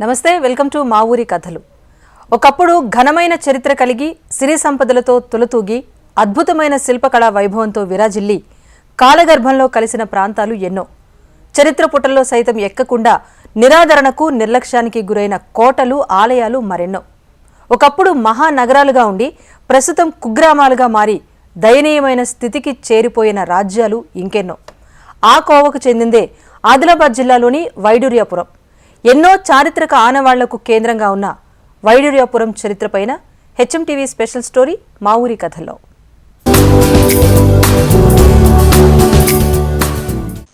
నమస్తే, welcome to మా ఊరి కథలు. ఒకప్పుడు ఘనమైన చరిత్ర కలిగి సిరి సంపదలతో తులతూగి అద్భుతమైన శిల్పకళా వైభవంతో విరాజిల్లి కాలగర్భంలో కలిసిన ప్రాంతాలు ఎన్నో. చరిత్ర పుటల్లో సైతం ఎక్కకుండా నిరాదరణకు నిర్లక్ష్యానికి గురైన కోటలు, ఆలయాలు మరెన్నో. ఒకప్పుడు మహానగరాలుగా ఉండి ప్రస్తుతం కుగ్రామాలుగా మారి దయనీయమైన స్థితికి చేరిపోయిన రాజ్యాలు ఇంకెన్నో. ఆ కోవకు చెందిందే ఆదిలాబాద్ జిల్లాలోని వైడూర్యాపురం. ఎన్నో చారిత్రక ఆనవాళ్లకు కేంద్రంగా ఉన్న వైడూర్యాపురం చరిత్రపైన హెచ్ఎంటీవీ స్పెషల్ స్టోరీ మా ఊరి కథలో.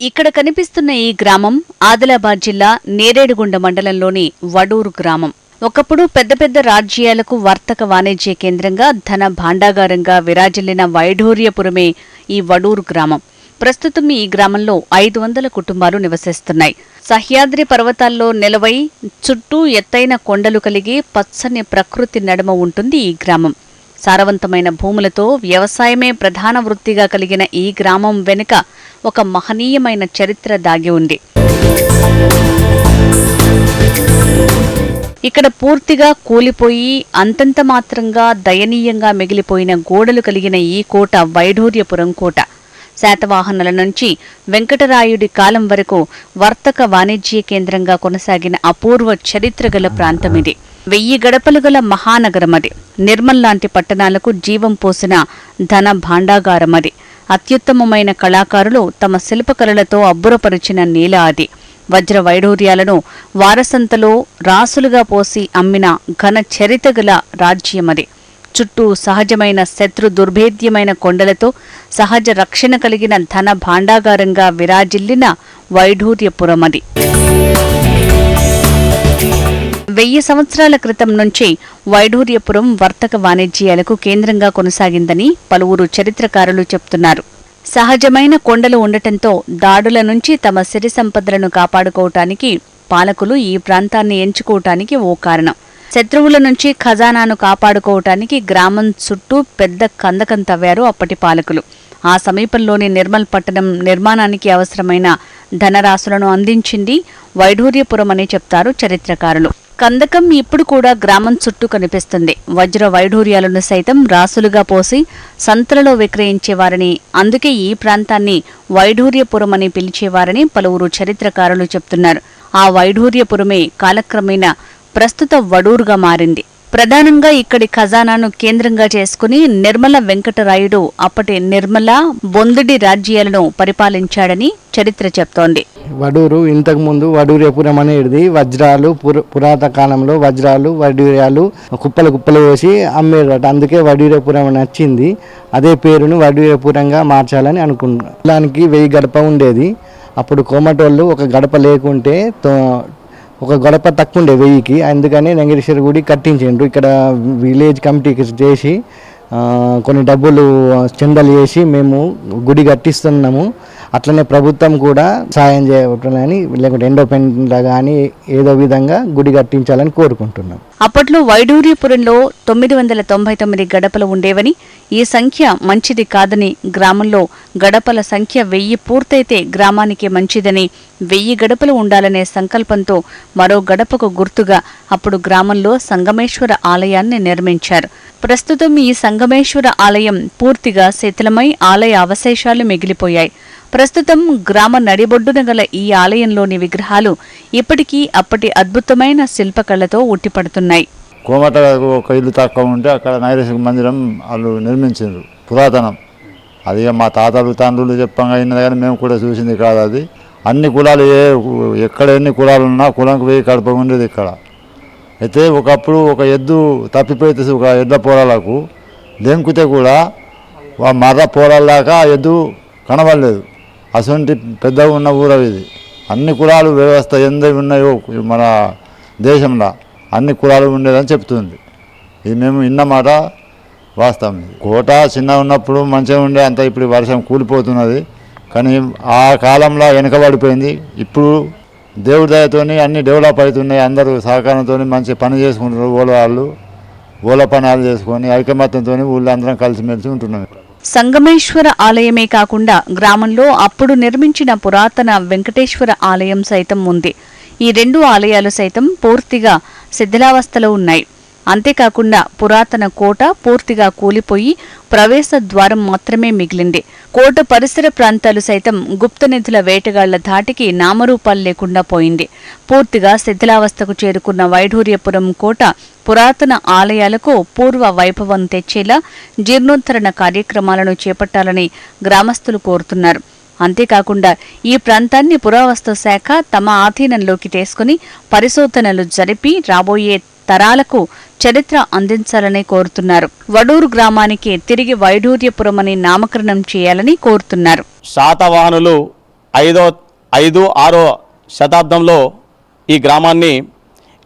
ఇక్కడ కనిపిస్తున్న ఈ గ్రామం ఆదిలాబాద్ జిల్లా నేరేడుగుండ మండలంలోని వడూరు గ్రామం. ఒకప్పుడు పెద్ద పెద్ద రాజ్యాలకు వర్తక వాణిజ్య కేంద్రంగా, ధన భాండాగారంగా విరాజిల్లిన వైడూర్యపురమే ఈ వడూరు గ్రామం. ప్రస్తుతం ఈ గ్రామంలో 500 కుటుంబాలు నివసిస్తున్నాయి. సహ్యాద్రి పర్వతాల్లో నెలవై చుట్టూ ఎత్తైన కొండలు కలిగి పచ్చని ప్రకృతి నడుమ ఉంటుంది ఈ గ్రామం. సారవంతమైన భూములతో వ్యవసాయమే ప్రధాన వృత్తిగా కలిగిన ఈ గ్రామం వెనుక ఒక మహనీయమైన చరిత్ర దాగి ఉంది. ఇక్కడ పూర్తిగా కూలిపోయి అంతంత మాత్రంగా దయనీయంగా మిగిలిపోయిన గోడలు కలిగిన ఈ కోట వైడూర్యపురం కోట. శాతవాహనుల నుంచి వెంకటరాయుడి కాలం వరకు వర్తక వాణిజ్య కేంద్రంగా కొనసాగిన అపూర్వ చరిత్ర గల ప్రాంతమిది. 1000 గడపలు గల మహానగరమది. నిర్మల్ లాంటి పట్టణాలకు జీవం పోసిన ధన భాండాగారమది. అత్యుత్తమమైన కళాకారులు తమ శిల్పకళలతో అబ్బురపరిచిన నేల అది. వజ్ర వైడూర్యాలను వారసంతలో రాసులుగా పోసి అమ్మిన ఘన చరిత్ర గల రాజ్యమది. చుట్టూ సహజమైన శత్రు దుర్భేద్యమైన కొండలతో సహజ రక్షణ కలిగిన ధన భాండాగారంగా విరాజిల్లిన వైడూర్యపురమది. 1000 సంవత్సరాల క్రితం నుంచి వైడూర్యపురం వర్తక వాణిజ్యాలకు కేంద్రంగా కొనసాగిందని పలువురు చరిత్రకారులు చెప్తున్నారు. సహజమైన కొండలు ఉండటంతో దాడుల నుంచి తమ సిరి సంపదలను కాపాడుకోవటానికి పాలకులు ఈ ప్రాంతాన్ని ఎంచుకోవటానికి ఓ కారణం. శత్రువుల నుంచి ఖజానాను కాపాడుకోవటానికి గ్రామం చుట్టూ పెద్ద కందకం తవ్వారు అప్పటి పాలకులు. ఆ సమీపంలోని నిర్మల్ పట్టణం నిర్మాణానికి అవసరమైన ధనరాశులను అందించింది వైడూర్యపురం అని చెప్తారు చరిత్రకారులు. కందకం ఇప్పుడు కూడా గ్రామం చుట్టూ కనిపిస్తుంది. వజ్ర వైడూర్యాలను సైతం రాసులుగా పోసి సంతలలో విక్రయించేవారని, అందుకే ఈ ప్రాంతాన్ని వైడూర్యపురం అని పిలిచేవారని పలువురు చరిత్రకారులు చెప్తున్నారు. ఆ వైడూర్యపురమే కాలక్రమేణా ప్రస్తుత వడూరుగా మారింది. ప్రధానంగా ఇక్కడి ఖజానాను కేంద్రంగా చేసుకుని నిర్మల వెంకటరాయుడు అప్పటి నిర్మల, బొందుడి రాజ్యాలను పరిపాలించాడని చరిత్ర చెప్తోంది. వడూరు ఇంతకు ముందు వడూర్యపురం అనేది వజ్రాలు, పురాతన కాలంలో వజ్రాలు, వైడూర్యాలు కుప్పలు కుప్పలు వేసి అమ్మేదట. అందుకే వడూర్యపురం అని వచ్చింది. అదే పేరును వడూర్యపురంగా మార్చాలని అనుకున్నాం. దానికి 1000 గడప ఉండేది. అప్పుడు కోమటోళ్ళు ఒక గడప లేకుంటే ఒక గడప తక్కువ ఉండే 1000కి. అందుకని వెంకటేశ్వర గుడి కట్టించిండ్రు. ఇక్కడ విలేజ్ కమిటీకి చేసి కొన్ని డబ్బులు చందాలు చేసి మేము గుడి కట్టిస్తున్నాము. అట్లనే ప్రభుత్వం కూడా సాయం చేయాలని, లేకుంటే ఎండోపెంట్ కానీ ఏదో విధంగా గుడి కట్టించాలని కోరుకుంటున్నాం. అప్పట్లో వైడూర్యపురంలో 999 గడపలు ఉండేవని, ఈ సంఖ్య మంచిది కాదని, గ్రామంలో గడపల సంఖ్య 1000 పూర్తయితే గ్రామానికి మంచిదని, 1000 గడపలు ఉండాలనే సంకల్పంతో మరో గడపకు గుర్తుగా అప్పుడు గ్రామంలో సంగమేశ్వర ఆలయాన్ని నిర్మించారు. ప్రస్తుతం ఈ సంగమేశ్వర ఆలయం పూర్తిగా శిథిలమై ఆలయ అవశేషాలు మిగిలిపోయాయి. ప్రస్తుతం గ్రామ నడిబొడ్డున గల ఈ ఆలయంలోని విగ్రహాలు ఇప్పటికీ అప్పటి అద్భుతమైన శిల్పకళతో ఉట్టిపడుతున్నాయి. కోమట ఒక ఇల్లు తక్కువ ఉంటే అక్కడ నైరేశ్వర మందిరం వాళ్ళు నిర్మించారు. పురాతనం అది మా తాతలు తండ్రులు చెప్పంగా అయినది, కానీ మేము కూడా చూసింది కాదు. అది అన్ని కులాలు ఎక్కడ ఎన్ని కులాలు ఉన్నా కులంకు 1000 కడప ఉండేది ఇక్కడ. అయితే ఒకప్పుడు ఒక ఎద్దు తప్పిపోతే ఒక ఎడ్ల పోరాలకు దెంకుతే కూడా మర్ర పోరాల దాకా ఎద్దు కనబడలేదు. అసొంటి పెద్దగా ఉన్న ఊరు ఇది. అన్ని కులాలు వ్యవస్థ ఎందు ఉన్నాయో మన దేశంలో అన్ని కులాలు ఉండేదని చెప్తుంది. ఇది మేము ఇన్నమాట వాస్తవం. కోట చిన్న ఉన్నప్పుడు మంచిగా ఉండే, అంత ఇప్పుడు వర్షం కూలిపోతున్నది. కానీ ఆ కాలంలో వెనకబడిపోయింది. ఇప్పుడు దేవుడి దయతోని అన్ని డెవలప్ అవుతున్నాయి. అందరూ సహకారంతో మంచి పని చేసుకుంటున్నారు. ఓల పనాలు చేసుకొని ఐకమత్యంతో ఊళ్ళో అందరం కలిసిమెలిసి ఉంటున్నాం. సంగమేశ్వర ఆలయమే కాకుండా గ్రామంలో అప్పుడు నిర్మించిన పురాతన వెంకటేశ్వర ఆలయం సైతం ఉంది. ఈ 2 ఆలయాలు సైతం పూర్తిగా శిథిలావస్థలో ఉన్నాయి. అంతేకాకుండా పురాతన కోట పూర్తిగా కూలిపోయి ప్రవేశ ద్వారం మాత్రమే మిగిలింది. కోట పరిసర ప్రాంతాలు సైతం గుప్త నిధుల వేటగాళ్ల ధాటికి నామరూపాలు లేకుండా పోయింది. పూర్తిగా శిథిలావస్థకు చేరుకున్న వైఢూర్యపురం కోట పురాతన ఆలయాలకు పూర్వ వైభవం తెచ్చేలా జీర్ణోద్ధరణ కార్యక్రమాలను చేపట్టాలని గ్రామస్తులు కోరుతున్నారు. అంతేకాకుండా ఈ ప్రాంతాన్ని పురావస్తు శాఖ తమ ఆధీనంలోకి తీసుకుని పరిశోధనలు జరిపి రాబోయే తరాలకు చరిత్ర అందించాలని కోరుతున్నారు. వడూరు గ్రామానికి తిరిగి వైఢూర్యపురం అని నామకరణం చేయాలని కోరుతున్నారు. శాతవాహనులు 5-6 శతాబ్దంలో ఈ గ్రామాన్ని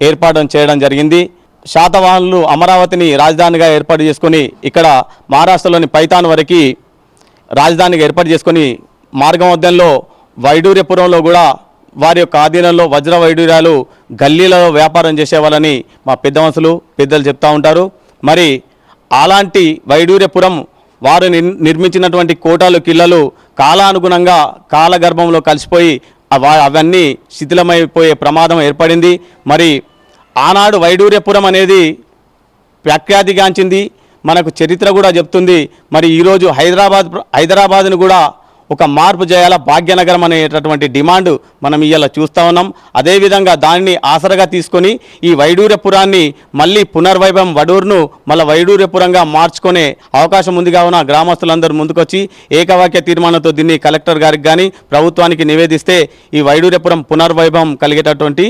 ఏర్పాటు చేయడం జరిగింది. శాతవాహనులు అమరావతిని రాజధానిగా ఏర్పాటు చేసుకొని ఇక్కడ మహారాష్ట్రలోని పైతాన్ వరకు రాజధానిగా ఏర్పాటు చేసుకొని మార్గమధ్యంలో వైఢూర్యపురంలో కూడా వారి యొక్క ఆధీనంలో వజ్ర వైడూర్యాలు గల్లీలలో వ్యాపారం చేసేవాళ్ళని మా పెద్దలు చెప్తూ ఉంటారు. మరి అలాంటి వైడూర్యపురం వారు నిర్మించినటువంటి కోటలు కిల్లలు కాలానుగుణంగా కాలగర్భంలో కలిసిపోయి అవన్నీ శిథిలమైపోయే ప్రమాదం ఏర్పడింది. మరి ఆనాడు వైడూర్యపురం అనేది ప్రఖ్యాతిగాంచింది, మనకు చరిత్ర కూడా చెప్తుంది. మరి ఈరోజు హైదరాబాద్ను కూడా ఒక మార్పు చేయాల, భాగ్యనగరం అనేటటువంటి డిమాండ్ మనం ఇవాళ చూస్తూ ఉన్నాం. అదేవిధంగా దాన్ని ఆసరగా తీసుకొని ఈ వైడూర్యపురాన్ని మళ్ళీ పునర్వైభవం వడూరును మళ్ళీ వైడూర్యపురంగా మార్చుకునే అవకాశం ఉంది. కావున గ్రామస్తులందరూ ముందుకొచ్చి ఏకవాక్య తీర్మానంతో దీన్ని కలెక్టర్ గారికి కానీ ప్రభుత్వానికి నివేదిస్తే ఈ వైడూర్యపురం పునర్వైభవం కలిగేటటువంటి